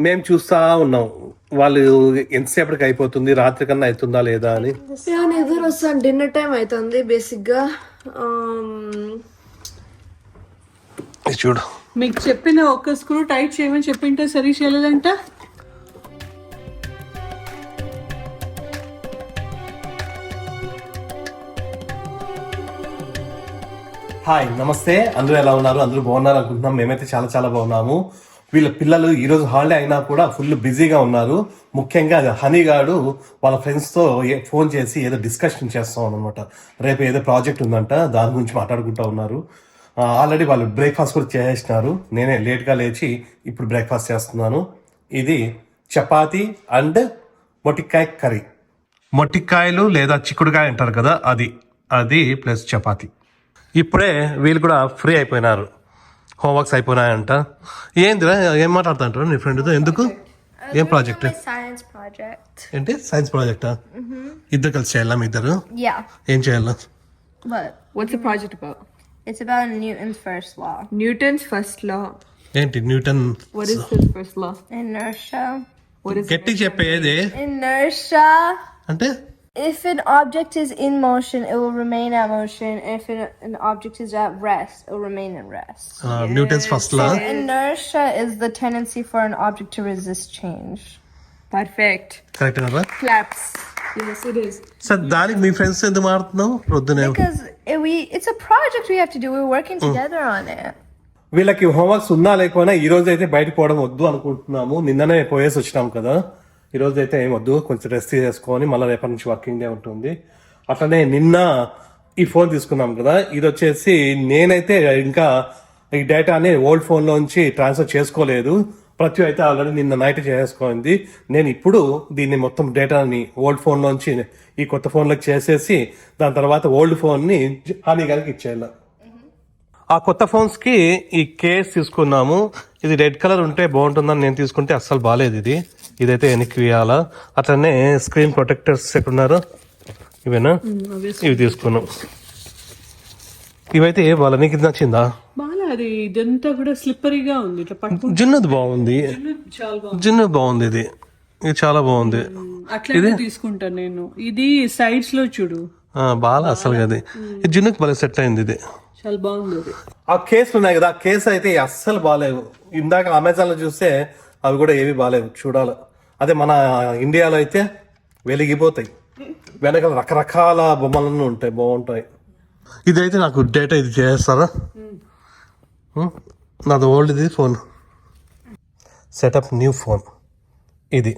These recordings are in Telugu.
మేము చూస్తా ఉన్నాం వాళ్ళు ఎంతసేపటికి అయిపోతుంది, రాత్రి కన్నా అవుతుందా లేదా అని. నిద్ర వస్తాను, డిన్నర్ టైం అవుతుంది బేసిక్ గా. చూడు, మీకు చెప్పిన ఒక్క స్క్రూ టైట్ చేయమని చెప్పింటే సరి చేయలేదంట. హాయ్, నమస్తే. అందరూ ఎలా ఉన్నారు? అందరూ బాగున్నారు అనుకుంటున్నాం. మేమైతే చాలా చాలా బాగున్నాము. వీళ్ళ పిల్లలు ఈరోజు హాలిడే అయినా కూడా ఫుల్ బిజీగా ఉన్నారు. ముఖ్యంగా హనీగాడు వాళ్ళ ఫ్రెండ్స్తో ఫోన్ చేసి ఏదో డిస్కషన్ చేస్తాం అనమాట. రేపు ఏదో ప్రాజెక్ట్ ఉందంట, దాని గురించి మాట్లాడుకుంటూ ఉన్నారు. ఆల్రెడీ వాళ్ళు బ్రేక్ఫాస్ట్ కూడా చేసినారు. నేనే లేట్గా లేచి ఇప్పుడు బ్రేక్ఫాస్ట్ చేస్తున్నాను. ఇది చపాతి అండ్ మొటిక్కాయ కర్రీ. మొటిక్కాయలు లేదా చిక్కుడుకాయ అంటారు కదా, అది ప్లస్ చపాతి. ఇప్పుడే వీళ్ళు కూడా ఫ్రీ అయిపోయినారు, హోంవర్క్స్ అయిపోయినాయంట. ఏందిరా, ఏం మాట్లాడుతుంటారు నీ ఫ్రెండ్తో? ఎందుకు? ఏం ప్రాజెక్ట్? Science project. ఏంటి సైన్స్ ప్రాజెక్టా? ఇద్దరు కలిసి చేయాలా? మీ ఇద్దరు Yeah. ఏం చేయాలా? But What's the project about? it's about Newton's first law. Newton's first law. ఏంటి Newton? What is his first law? Inertia. What is గట్టిగా చెప్పేది Inertia. అంటే If an object is in motion, it will remain at motion. If an object is at rest, it will remain at rest. Newton's first law. Inertia is the tendency for an object to resist change. perfect? Correct కదా? Claps. Yes, it is. Sir, దానికి మీ ఫ్రెండ్స్ ఎందుకు మారుతున్నావు పొద్దునే? Because it's a project we have to do. We're working together on it. వీళ్ళకి హోంవర్క్స్ ఉన్నా లేకపోయినా ఈ రోజు అయితే బయటకు పోవడం వద్దు అనుకుంటున్నాము. నిన్ననే పోయేసి వచ్చినాం కదా, ఈ రోజు అయితే ఏం వద్దు, కొంచెం రెస్ట్ చేసుకొని మళ్ళీ రేపటి నుంచి వర్కింగ్ డే ఉంటుంది. అట్లనే నిన్న ఈ ఫోన్ తీసుకున్నాం కదా, ఇది వచ్చేసి నేనైతే ఇంకా ఈ డేటాని ఓల్డ్ ఫోన్లోంచి ట్రాన్స్ఫర్ చేసుకోలేదు. ప్రతి అయితే ఆల్రెడీ నిన్న నైట్ చేసుకోండి. నేను ఇప్పుడు దీన్ని మొత్తం డేటాని ఓల్డ్ ఫోన్లోంచి ఈ కొత్త ఫోన్లోకి చేసేసి దాని తర్వాత ఓల్డ్ ఫోన్ని హనీ గారికి ఇచ్చేయాలి. ఆ కొత్త ఫోన్స్ కి ఈ కేస్ తీసుకున్నాము. ఇది రెడ్ కలర్ ఉంటే బాగుంటుందని నేను తీసుకుంటే అస్సలు బాగాలేదు. ఇదైతే వెనక్కి వేయాలా. అట్లనే స్క్రీన్ ప్రొటెక్టర్స్ ఎక్కడున్నారు, ఇవేనా? ఇవి తీసుకున్నాం. ఇవైతే వాళ్ళ నీకు ఇది నచ్చిందా? బాగా అది ఇదంతా కూడా స్లిప్పరీగా ఉంది. ఇట్లా పట్టు జున్నది బాగుంది, చాలా బాగుంది. జున్నది బాగుంది. ఇది చాలా బాగుంది. అట్లా తీసుకుంటాను నేను. ఇది సైడ్స్ లో చూడు, బాగా అసలు అది జున్నుకి బాగా సెట్ అయింది. ఇది చాలా బాగుంది. అది ఆ కేసులు ఉన్నాయి కదా, ఆ కేసు అయితే అస్సలు బాగాలేవు. ఇందాక అమెజాన్ లో చూస్తే అవి కూడా ఏవి బాగాలేవు, చూడాలి. అదే మన ఇండియాలో అయితే వెలిగిపోతాయి, వెనకాల రకరకాల బొమ్మలన్నీ ఉంటాయి, బాగుంటాయి. ఇదైతే నాకు డేటా ఇది చేస్తారా? నాది ఓల్డ్ ఇది ఫోన్. Setup new phone. ఇది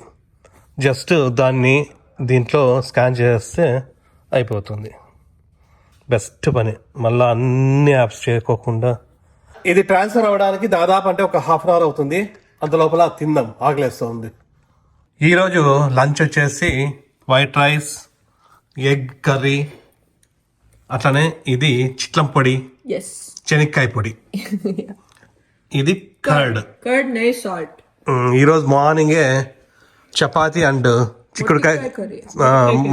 జస్ట్ దాన్ని దీంట్లో స్కాన్ చేస్తే అయిపోతుంది. బెస్ట్ పని, మళ్ళీ అన్ని యాప్స్ చేయకోకుండా. ఇది ట్రాన్స్ఫర్ అవ్వడానికి దాదాపు అంటే ఒక హాఫ్ అన్ అవర్ అవుతుంది. అంత లోపల తిందాం, ఆకలేస్తుంది. ఈరోజు లంచ్ వచ్చేసి వైట్ రైస్, ఎగ్ కర్రీ, అట్లనే ఇది చిట్లం పొడి, శనక్కాయ పొడి, ఇది కర్డ్ నైస్ సాల్ట్. ఈరోజు మార్నింగే చపాతి అండ్ చిక్కుడుకాయ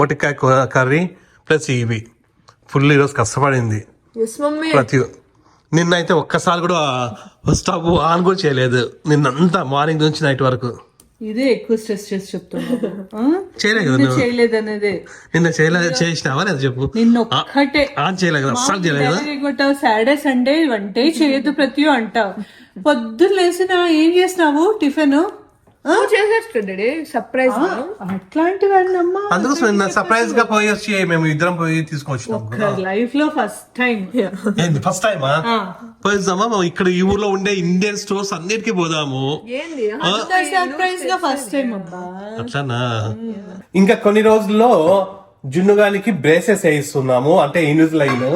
మొటికాయ కర్రీ ప్లస్ ఇవి ఫుల్. ఈరోజు కష్టపడింది ప్రతి. నిన్నైతే ఒక్కసారి కూడా స్టవ్ ఆన్ కూడా చేయలేదు, నిన్నంతా మార్నింగ్ నుంచి నైట్ వరకు. ఇదే ఎక్కువ స్ట్రెస్ చేసి చెప్తున్నా. చేయలేదు అనేది. నిన్న చేసినావా లేదా చెప్పు? నిన్న ఒక్కటే ఆన్ చేయలేదు, అస్సలు చేయలేదు. సాటర్డే సండే వంటే చేయొద్దు ప్రతి అంటావు. పొద్దున్న లేసిన ఏం చేసినావు టిఫిన్? చేసేస్తుండే సర్ప్రైజ్ అట్లాంటివన్నీ అమ్మా. అందుకోసం నిన్న సర్ప్రైజ్ గా పోయి వచ్చి మేము ఇద్దరం పోయి తీసుకొచ్చినాం. లైఫ్ లో ఫస్ట్ టైం. ఏంది ఫస్ట్ టైమా? పోయిద్దామా? ఇక్కడ ఈ ఊర్లో ఉండే ఇండియన్ స్టోర్స్ అన్నిటికీ పోదాము. సర్ప్రైజ్ గా ఫస్ట్ టైం అబ్బా. అట్లానా? ఇంకా కొన్ని రోజుల్లో జున్నుగానికి బ్రేసెస్ వేయిస్తున్నాము, అంటే ఇన్విజిలైన్.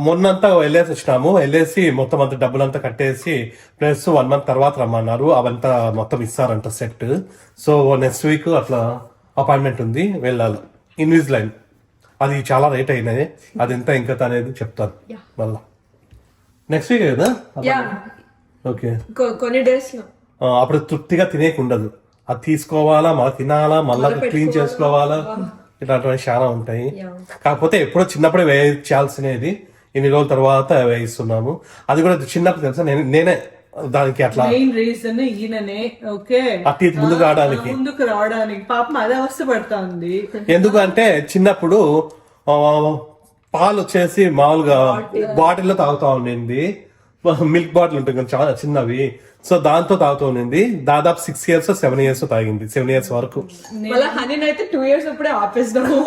మొన్నంతా వెళ్ళేసి వచ్చినాము. వెళ్ళేసి మొత్తం అంతా డబ్బులంతా కట్టేసి ప్లస్ 1 month తర్వాత రమ్మన్నారు. అవంతా మొత్తం ఇస్తారంట సెట్. సో నెక్స్ట్ వీక్ అట్లా అపాయింట్మెంట్ ఉంది, వెళ్ళాలి. ఇన్విజిలైన్ అది చాలా రేట్ అయినది, అది ఎంత ఇంకా అనేది చెప్తారు మళ్ళా నెక్స్ట్ వీక్ కదా. ఓకే, కొన్ని డేస్ లో అప్పుడు తృప్తిగా తినేకుండదు. అది తీసుకోవాలా, మళ్ళీ తినాలా, మళ్ళీ క్లీన్ చేసుకోవాలా, ఇట్లాంటివి చాలా ఉంటాయి. కాకపోతే ఎప్పుడో చిన్నప్పుడే వేయించాల్సినది, ఇన్ని రోజుల తర్వాత వేయిస్తున్నాము. అది కూడా చిన్నప్పుడు తెలుసా, నేనే దానికి అట్లా మెయిన్ రీజన్ ఈయననే. ఓకే, ఆ టీత్ ముందుకు రావడానికి. ముందుకు రావడానికి పాపం అదే అవస్థ పడతా ఉంది. ఎందుకంటే చిన్నప్పుడు ఆ, పాలు వచ్చేసి మామూలుగా బాటిల్లో తాగుతా ఉండింది. మిల్క్ బాటిల్ ఉంటుంది కదా, చాలా చిన్నవి. సో దాంతో తాగుతూ ఉండింది. దాదాపు 6 years 7 years తాగింది, 7 years వరకు. మళ్ళీ హనీ అయితే 2 years అప్పుడే ఆపేస్తాము.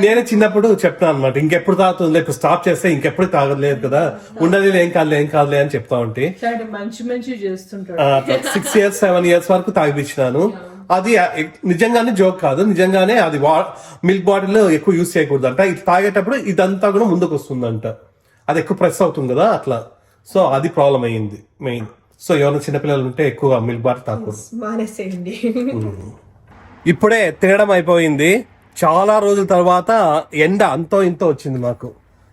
నేనే చిన్నప్పుడు చెప్తాను అనమాట, ఇంకెప్పుడు తాగుతుంది, ఇప్పుడు స్టాప్ చేస్తే ఇంకెప్పుడు తాగలేదు కదా, ఉండదు ఏం కాదులే అని చెప్తా ఉంటే మంచి మంచి చేస్తుంటాడు. 6 years 7 years వరకు తాగిపించినాను. అది నిజంగానే జోక్ కాదు, నిజంగానే అది మిల్క్ బాటిల్ ఎక్కువ యూజ్ చేయకూడదు అంట. ఇది తాగేటప్పుడు ఇదంతా కూడా ముందుకు వస్తుందంట, అది ఎక్కువ ప్రెస్ అవుతుంది కదా అట్లా. సో అది ప్రాబ్లం అయ్యింది మెయిన్. సో ఎవరైనా చిన్నపిల్లలు ఉంటే ఎక్కువ మిల్క్ బాటిల్ తాగకూడదు. మానేసేయండి. ఇప్పుడే తినడం అయిపోయింది. చాలా రోజుల తర్వాత ఎండ అంతో ఇంతో వచ్చింది మాకు.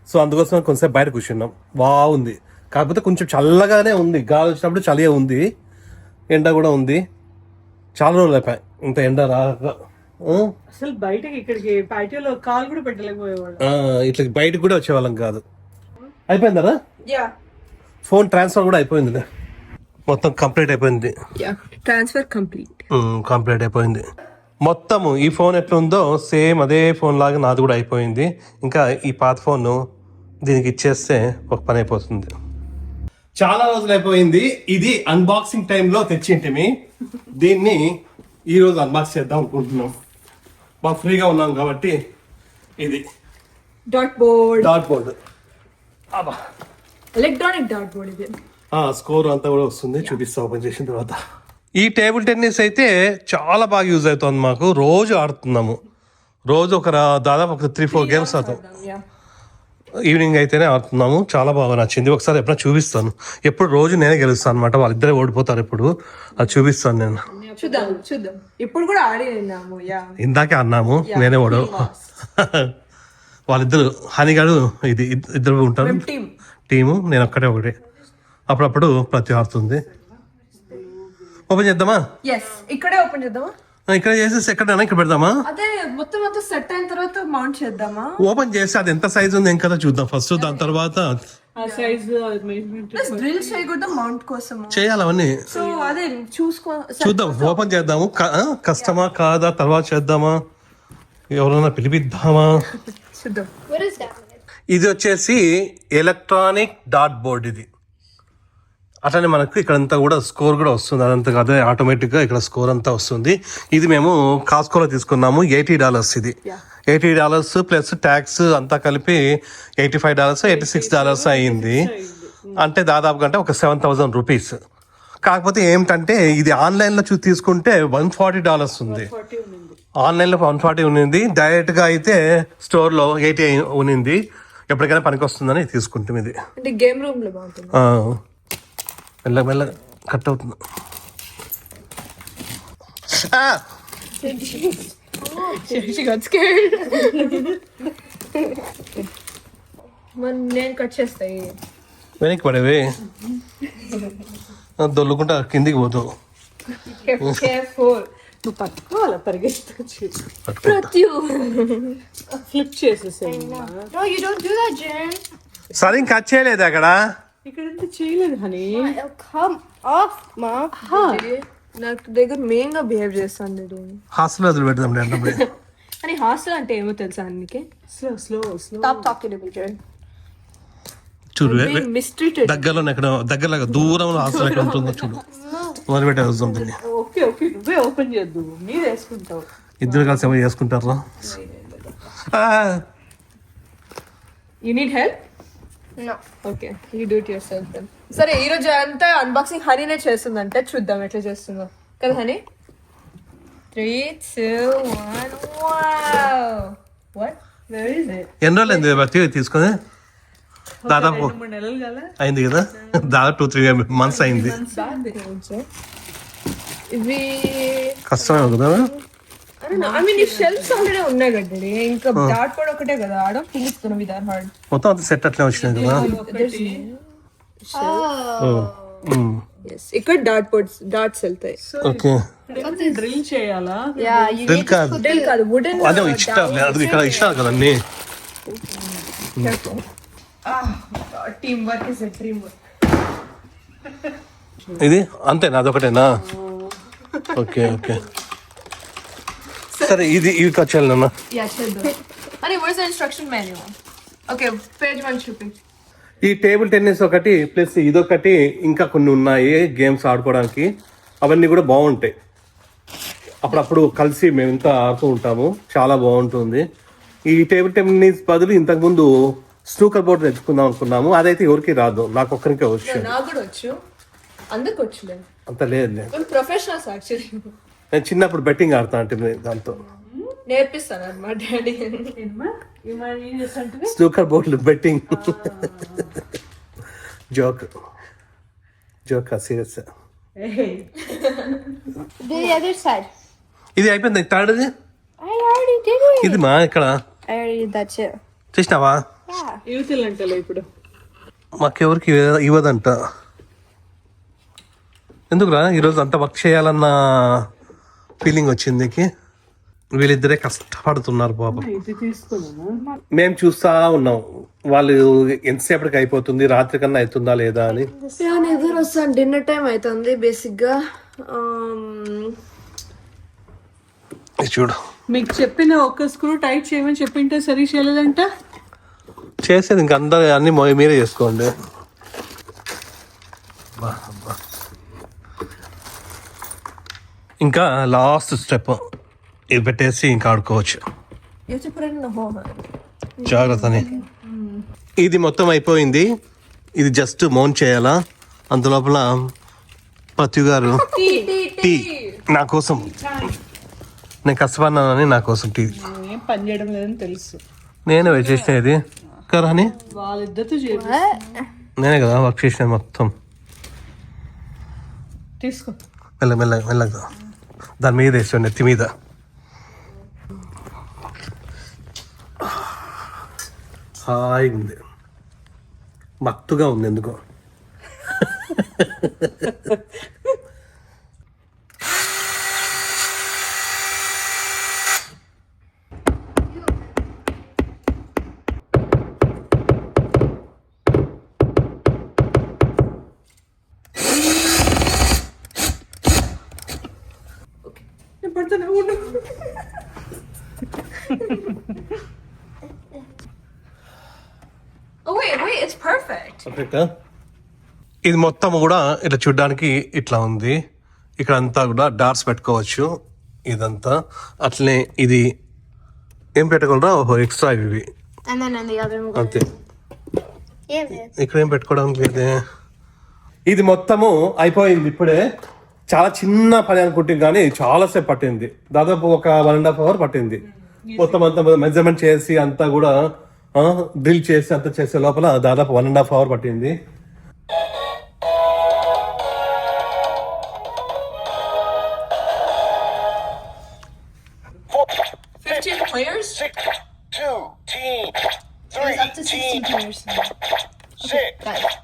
సో అందుకోసం కొంచెంసేపు బయట కూర్చున్నాం. బాగుంది, కాకపోతే కొంచెం చల్లగానే ఉంది. గాలి వచ్చినప్పుడు చలిగా ఉంది, ఎండ కూడా ఉంది. చాలా రోజులు అయిపోయాయి ఇంత ఎండ రాక. అసలు బయటకి ఇక్కడికి పార్టీలో కాలు కూడా పెట్టలేకపోయేవాళ్ళు. ఇట్లా బయటకు కూడా వచ్చేవాళ్ళం కాదు. అయిపోయిందరా యా ఫోన్ ట్రాన్స్ఫర్ కూడా అయిపోయింది, మొత్తం కంప్లీట్ అయిపోయింది. Transfer complete. కంప్లీట్ అయిపోయింది మొత్తం. ఈ ఫోన్ ఎట్లుందో సేమ్ అదే ఫోన్ లాగా నాది కూడా అయిపోయింది. ఇంకా ఈ పాత ఫోన్ దీనికి ఇచ్చేస్తే ఒక పని అయిపోతుంది. చాలా రోజులు అయిపోయింది. ఇది అన్బాక్సింగ్ టైంలో తెచ్చింటిమి. దీన్ని ఈ రోజు అన్బాక్స్ చేద్దాం అనుకుంటున్నాం. బాగా ఫ్రీగా ఉన్నాం కాబట్టి. ఇది డాట్ బోర్డ్ అబ్బా, ఎలక్ట్రానిక్ డాట్ బోర్డ్ ఇది. స్కోర్ అంతా కూడా వస్తుంది, చూపిస్తా ఓపెన్ చేసిన తర్వాత. ఈ టేబుల్ టెన్నిస్ అయితే చాలా బాగా యూజ్ అవుతుంది మాకు. రోజు ఆడుతున్నాము, రోజు దాదాపు ఒక 3-4 గేమ్స్ ఆడతాం. ఈవినింగ్ అయితేనే ఆడుతున్నాము. చాలా బాగా నచ్చింది. ఒకసారి ఎప్పుడైనా చూపిస్తాను. ఎప్పుడు రోజు నేనే గెలుస్తాను అనమాట, వాళ్ళిద్దరే ఓడిపోతారు. ఇప్పుడు అది చూపిస్తాను నేను. చూద్దాం ఇప్పుడు కూడా ఆడినాము. ఇందాకే అన్నాము, నేనే ఓడు. వాళ్ళిద్దరు హనీగాడు ఇది ఇద్దరు ఉంటారు టీము, నేను ఒక్కటే ఒకటి. అప్పుడప్పుడు ప్రతి ఆడుతుంది. ఓపెన్ చేద్దామా? ఇక్కడే ఓపెన్ చేద్దామా? ఇక్కడ చేసేసి ఎక్కడైనా ఇక్కడ పెడదామా? అదే మొత్తం అంతా సెట్ అయిన తర్వాత మౌంట్ చేద్దామా? ఓపెన్ చేసి అది ఎంత సైజ్ ఉంది ఏం కదా చూద్దాం ఫస్ట్. దాని తర్వాత ఆ సైజ్ మెజర్మెంట్ డ్రిల్ చేయకూడదు మౌంట్ కోసం. చేయాలి అవన్నీ. సో అదే చూద్దాం, ఓపెన్ చేద్దాము. కష్టమా కాదా తర్వాత చేద్దామా, ఎవరైనా పిలిపిద్దామా? చూద్దాం. ఇది వచ్చేసి ఎలక్ట్రానిక్ డాట్ బోర్డ్. ఇది అట్లనే మనకు ఇక్కడంతా కూడా స్కోర్ కూడా వస్తుంది. అదంతా అదే ఆటోమేటిక్గా ఇక్కడ స్కోర్ అంతా వస్తుంది. ఇది మేము కాస్కోలో తీసుకున్నాము. $80 ఇది. $80 ప్లస్ ట్యాక్స్ అంతా కలిపి $85 $86 అయ్యింది. అంటే దాదాపు అంటే ఒక 7,000 రూపీస్. కాకపోతే ఏమిటంటే ఇది ఆన్లైన్లో తీసుకుంటే $140 ఉంది. ఆన్లైన్లో 140 ఉన్నింది, డైరెక్ట్గా అయితే స్టోర్లో 80 ఉన్నింది. ఎప్పటికైనా పనికి వస్తుందని తీసుకుంటాం. ఇది అంటే గేమ్ రూమ్ లో బాగుంటుంది. మెల్ల కట్ అవుతుంది. నేను కట్ చేస్తాయి. వెనక్కి పడేవి దొల్లుకుంటా కిందికి పోతావు. నువ్వు పట్టుకోవాలా, పరిగెత్తుకొచ్చి ఫ్లిప్ చేసేసాయి. No, you don't do that, Jen. సరే కట్ చేయలేదు అక్కడ. ఇక్కడ చేయలేదు honey. It'll come off, Mom. నాకు దగ్గర మెయిన్ గా బిహేవ్ చేస్తాను. హాస్టల్ వదిలి పెడదాం అంటే. అని హాస్టల్ అంటే ఏమో తెలుసా అన్నికి? Slow slow slow. Stop talking to me, Jen. చూడు మిస్ట్రీటెడ్. దగ్గరలో ఎక్కడ దగ్గరలో దూరంలో హాస్టల్ ఎక్కడ ఉంటుందో చూడు, మొదలు పెట్టేద్దాం దీన్ని. ఓకే ఓకే, నువ్వే ఓపెన్ చేద్దు, మీరు వేసుకుంటావు. ఇద్దరు కలిసి ఏమో చేసుకుంటారా? You need help? No. Okay, you do it yourself then. సరే ఈ రోజు అంతా అన్బాక్సింగ్ హనీనే చేస్తుందంటే చూద్దాం ఎట్లా చేస్తుందో కదా honey. 3, 2, 1. What? Where is it? ఎన్ని రోజులు అయింది బట్టి తీసుకొని? దాదాపు 2-3 నెలలు కదా అయింది కదా, దాదాపు 2-3 months అయింది. ఇవి కష్టమే కదా. ఐ మీన్ ఈ షెల్ఫ్స్ ఆల్రెడీ ఉన్నాయి కదండి, ఇంకా డాట్ కూడా ఒకటే కదా ఆడ పిలుస్తున్నాం విత్ ఆర్ హార్డ్. మొత్తం అంత సెట్ అట్లే వచ్చినాయి కదా. ఇక్కడ డాట్స్ వెళ్తాయి. ఓకే, డ్రిల్ చేయాలా? Yeah, you డ్రిల్ కాదు, డ్రిల్ కాదు, వుడెన్. అదే ఇష్టం అది ఇక్కడ ఇష్టం కదా అన్ని. Team work is a dream work. ఇది అంతేనా, అదొకటేనా? ఓకే ఓకే సరే, ఇవి ఖర్చాలి నాన్న. యా చేద్దాం. అని what's the instruction manual? Okay, page 1 చూపి. ఈ టేబుల్ టెన్నిస్ ఒకటి ప్లస్ ఇదొకటి ఇంకా కొన్ని ఉన్నాయి గేమ్స్ ఆడుకోవడానికి. అవన్నీ కూడా బాగుంటాయి. అప్పుడప్పుడు కలిసి మేమంతా ఆడుతూ ఉంటాము, చాలా బాగుంటుంది. ఈ టేబుల్ టెన్నిస్ బదులు ఇంతకుముందు స్నూకర్ బోర్డు తెచ్చుకుందాం అనుకున్నాము. అదైతే ఎవరికి రాదు, నాకు ఒక్కరికే వచ్చు. నాకు కూడా వచ్చు, అందరికి వచ్చులేదు. అంత లేదు. మేము ప్రొఫెషనల్స్ యాక్చువల్లీ. నేను చిన్నప్పుడు బెట్టింగ్ ఆడుతా అంటే దాంతో నేర్పిస్తాను అన్నమాట డాడీ. ఏం చేస్తుంటే స్నూకర్ బోర్డులు betting. Joke serious. Do the other side. ఇది అయిపోయింది, థర్డ్ది. I already did it. ఇది మా ఇక్కడ I already did that too. చేసినావా? Yeah. యువతలు అంటలే ఇప్పుడు. మాకెవరికి ఇవ్వదంట. ఎందుకురా ఈరోజు అంత వర్క్ చేయాలన్న ఫీలింగ్ వచ్చింది. వీళ్ళిద్దరే కష్టపడుతున్నారు పాపం. ఇది తీసుకున్నాను. మేము చూస్తా ఉన్నాం వాళ్ళు ఎంతసేపటికి అయిపోతుంది, రాత్రి కన్నా అవుతుందా లేదా అని. నిద్ర వస్తాను, డిన్నర్ టైం అవుతుంది బేసిక్ గా. ఇది చూడు, మీకు చెప్పిన ఒక్క స్క్రూ టైట్ చేయమని చెప్పింటే సరి చేయలేదంట. చేసేది ఇంక అందరు అన్ని మీరే చేసుకోండి. ఇంకా లాస్ట్ స్టెప్ ఇది పెట్టేసి ఇంకా ఆడుకోవచ్చు. జాగ్రత్తని. ఇది మొత్తం అయిపోయింది. ఇది జస్ట్ మౌంట్ చేయాలా. అందులోపల పత్తి గారు టీ నా కోసం, నేను కష్టపడినానని నా కోసం టీ. ఏం పని చేయడం లేదని తెలుసు. నేనే వర్క్ చేసినది కదా అని. వాళ్ళిద్దరితో చేయ నేనే కదా వర్క్ చేసినది మొత్తం. తీసుకో. మెల్లగా దాని మీద వేసాను, నెత్తి మీద. హాయిగా ఉంది, మత్తుగా ఉంది ఎందుకో. Oh wait, it's perfect. పర్ఫెక్టా? ఇది మొత్తం కూడా ఇట్లా చూడడానికి ఇట్లా ఉంది. ఇక్కడ అంతా కూడా డాట్స్ పెట్టుకోవచ్చు. ఇదంతా అట్లనే ఇది ఏం పెట్టగలరా? ఓహో ఎక్స్ట్రా ఇవి And then on the other one. అంతే. Yeah, man. ఇక్కడ ఏం పెట్టుకోవడానికి లేదే. ఇది మొత్తము అయిపోయింది ఇప్పుడే. చాలా చిన్న పని అనుకుంటుంది కానీ చాలాసేపు పట్టింది. దాదాపు ఒక 1.5 hours పట్టింది. మొత్తం అంతా మెజర్మెంట్ చేసి అంతా కూడా డ్రిల్ చేసి అంతా చేసే లోపల దాదాపు 1.5 hours పట్టింది. Players? 2 teams. 3 Up to 16 players. 6 Got it.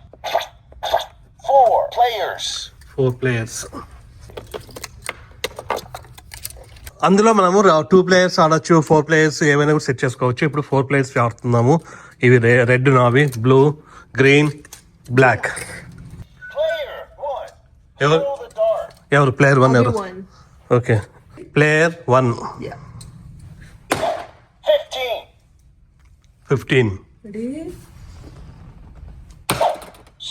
4 players. 4 players. అందులో మనము 2 players ఆడొచ్చు, 4 players ఏమైనా కూడా సెట్ చేసుకోవచ్చు. ఇప్పుడు 4 players ఆడుతున్నాము. ఇవి రెడ్ నావి, బ్లూ, గ్రీన్, బ్లాక్. Player 1. ఎవరు Throw the dart. ఎవరు ప్లేయర్ 1 ఎవరు? One. Okay, player 1. Yeah. 15. 15.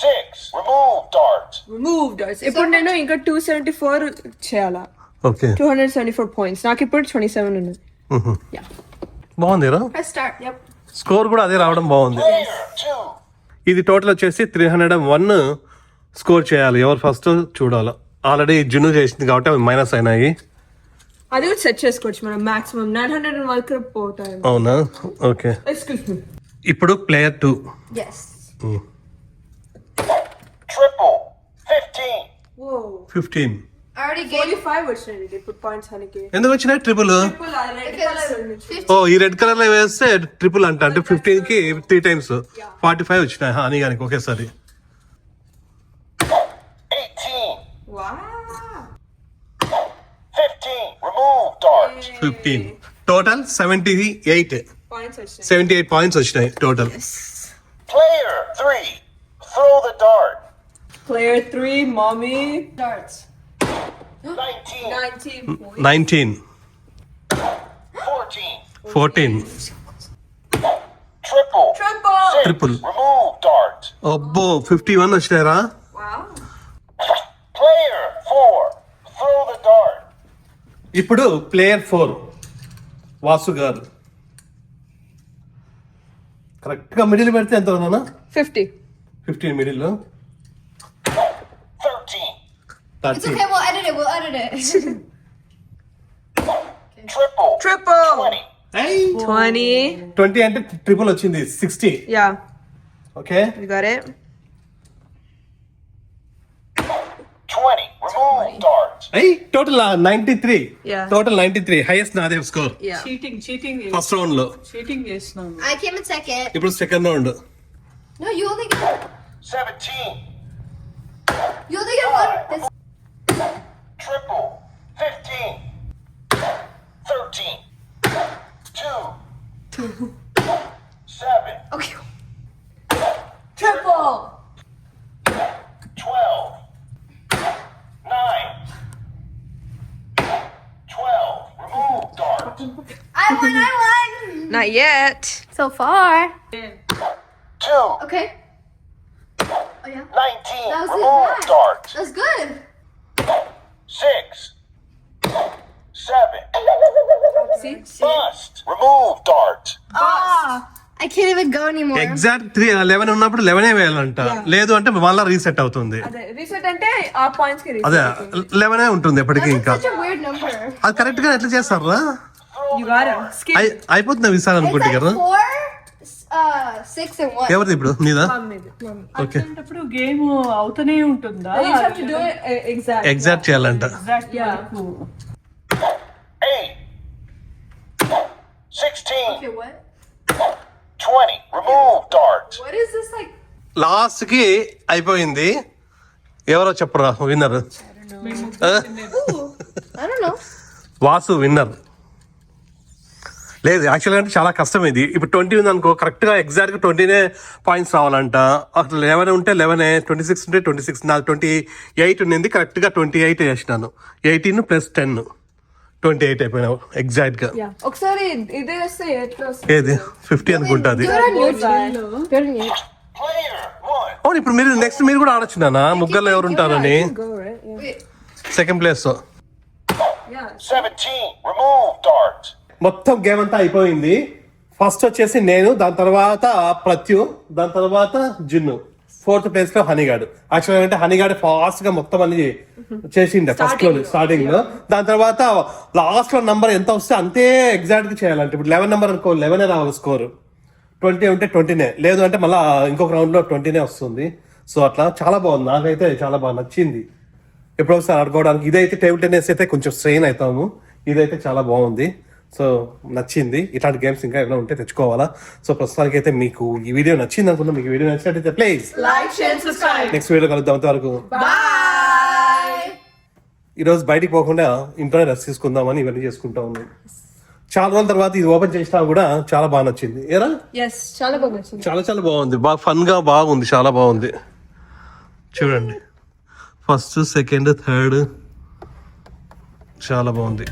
6. Remove dart. Remove darts. ఇప్పుడు నేను ఇంకా 274 చేయాలా? Okay 274 points. నాకు ఇప్పుడు 27 ఉన్నాయి. Yeah. బాగుంది రా. Press start. Yep. స్కోర్ కూడా అదే రావడం బాగుంది. Player 2. ఇది టోటల్ వచ్చేసి 301 స్కోర్ చేయాలి. ఎవరు ఫస్ట్ చూడాలి. ఆల్రెడీ జున్ను చేసింది కాబట్టి అవి మైనస్ అయినాయి. అది కూడా సెట్ చేసుకోవచ్చు మనం. మాక్సిమం 900 వరకు పోతాయి. అవునా? ఓకే. Excuse me. ఇప్పుడు player 2. Yes. Triple. 15. Whoa. 15. I already gave 45 వచ్చినాయి ఇప్పుడు పాయింట్స్ మనకి. ఎందుకు వచ్చినాయి ట్రిపుల్? because ఓ ఈ రెడ్ కలర్ లో వేస్తే ట్రిపుల్ అంటే 15 కి 3 times 45 వచ్చినాయి అని కానీ ఒకేసారి. 18. Wow. 15. Remove dart. 15. Total 78 points వచ్చినాయి. 78 పాయింట్స్ వచ్చినాయి total. Player 3. Throw the dart. Player 3, mommy. Darts. 19. 19 points. 19, 14. 14, Triple. Triple. 6. Triple. Remove dart. అబ్బో 51 వచ్చినారా? Wow. Player 4. Throw the dart. ఇప్పుడు ప్లేయర్ 4 వాసు గారు కరెక్ట్ గా మిడిల్ పెడితే ఎంత అవునా? 50. 15 middle 13. It's okay, we'll edit it. We'll edit it. Triple. Triple. 20. 20. 20 అంటే ట్రిపుల్ వచ్చింది 60. Yeah, okay you got it. 20. Remove dart. Total 93. Yeah. Total 93 highest నాదే score Yeah. Cheating first round లో. చీటింగ్ చేస్తున్నాను. I came in second. ఇప్పుడు second round. No, you only get 17. one. This Triple. 15. 13. 2. 7. okay. Triple. 12. 9. 12. Remove dart. I won. Not yet. So far. 2. Okay. Oh yeah. 19. That was Remove good. dart. That's good. 6. 7. Bust. Remove dart. I can't even go anymore. Exact 11 ఉన్నప్పుడు 11 వేయాలంట. లేదు అంటే మళ్ళీ రీసెట్ అవుతుంది. అదే రీసెట్ అంటే ఆ పాయింట్స్ కి అదే రీసెట్. 11 ఉంటుంది ఎప్పటికీ That's ఇంకా. such a weird number. అది కరెక్ట్ గా ఎట్లా చేస్తారా? You got it. Skip. అయిపోతుంది విసార్ It's అనుకుంటే like కదా. 4, 6, and 1. ఎవరిది ఇప్పుడు నీదా? ఓకే అట్లాంటప్పుడు గేమ్ అవుతూనే ఉంటుందా? You just have to do it exact. Exact చేయాలంట. Exact Yeah. వరకు. 8. 16. Okay, what? 20. Remove dart. What is this like? Last కి అయిపోయింది. ఎవరో చెప్పరా winner? I don't know. Vasu winner. లేదు యాక్చువల్గా అంటే చాలా కష్టం ఇది. ఇప్పుడు 20 ఉంది అనుకో, కరెక్ట్ గా ఎగ్జాక్ట్ గా 20 పాయింట్స్ రావాలంట. అసలు 11 ఉంటే 11, 26 ఉంటే 26. నాకు 28 ఉండింది, కరెక్ట్ గా 28 చేసినాను. 18 + 10 28 అయిపోయినావు ఎగ్జాక్ట్ గా. Yeah. ఒకసారి ఇదే వస్తే ఎట్లా వస్తుంది? ఏది 50 అనుకుంటుంది. Do it on your side. Do it on your. Player 1. అవును ఇప్పుడు మీరు నెక్స్ట్ మీరు కూడా ఆడొచ్చు నాన్న. ముగ్గురులో ఎవరు ఉంటారని. Go right. Yeah. Wait. Second place. Yeah. 17. Remove dart. మొత్తం గేమ్ అంతా అయిపోయింది. ఫస్ట్ వచ్చేసి నేను, దాని తర్వాత ప్రత్యు, దాని తర్వాత జిన్ను, 4th ప్లేస్ లో హనీగాడు. యాక్చువల్గా అంటే హనీగాడు ఫాస్ట్ గా మొత్తం అన్ని చేసిండే ఫస్ట్ లో స్టార్టింగ్ లో. దాని తర్వాత లాస్ట్ లో నంబర్ ఎంత వస్తే అంతే ఎగ్జాక్ట్ గా చేయాలంటే. ఇప్పుడు 11 నెంబర్ అనుకో, 11 రావాలి స్కోర్. 20 ఉంటే 20 లేదు అంటే మళ్ళీ ఇంకొక రౌండ్ లో 20 వస్తుంది. సో అట్లా చాలా బాగుంది, నాకైతే చాలా బాగా నచ్చింది. ఎప్పుడో ఒకసారి ఆడుకోవడానికి. ఇదైతే టేబుల్ టెన్నిస్ అయితే కొంచెం స్ట్రెయిన్ అవుతాము, ఇదైతే చాలా బాగుంది. సో నచ్చింది. ఇట్లాంటి గేమ్స్ ఇంకా ఏమైనా ఉంటే తెచ్చుకోవాలా. సో ప్రస్తుతానికి అయితే మీకు ఈ వీడియో నచ్చింది అనుకున్నా. మీకు వీడియో నచ్చినట్టయితే please Like, share, subscribe. Next video కలుద్దాం. అంతవరకు Bye. ఈరోజు బయటికి పోకుండా ఇంట్లోనే రెస్ట్ తీసుకుందామని ఇవన్నీ చేసుకుంటా ఉన్నాం. చాలా రోజుల తర్వాత ఇది ఓపెన్ చేసినా కూడా చాలా బాగా నచ్చింది. ఏరా Yes. చాలా బాగా నచ్చింది. చాలా బాగుంది, బాగా ఫన్ గా బాగుంది, చాలా బాగుంది. చూడండి, ఫస్ట్, సెకండ్, థర్డ్ చాలా బాగుంది.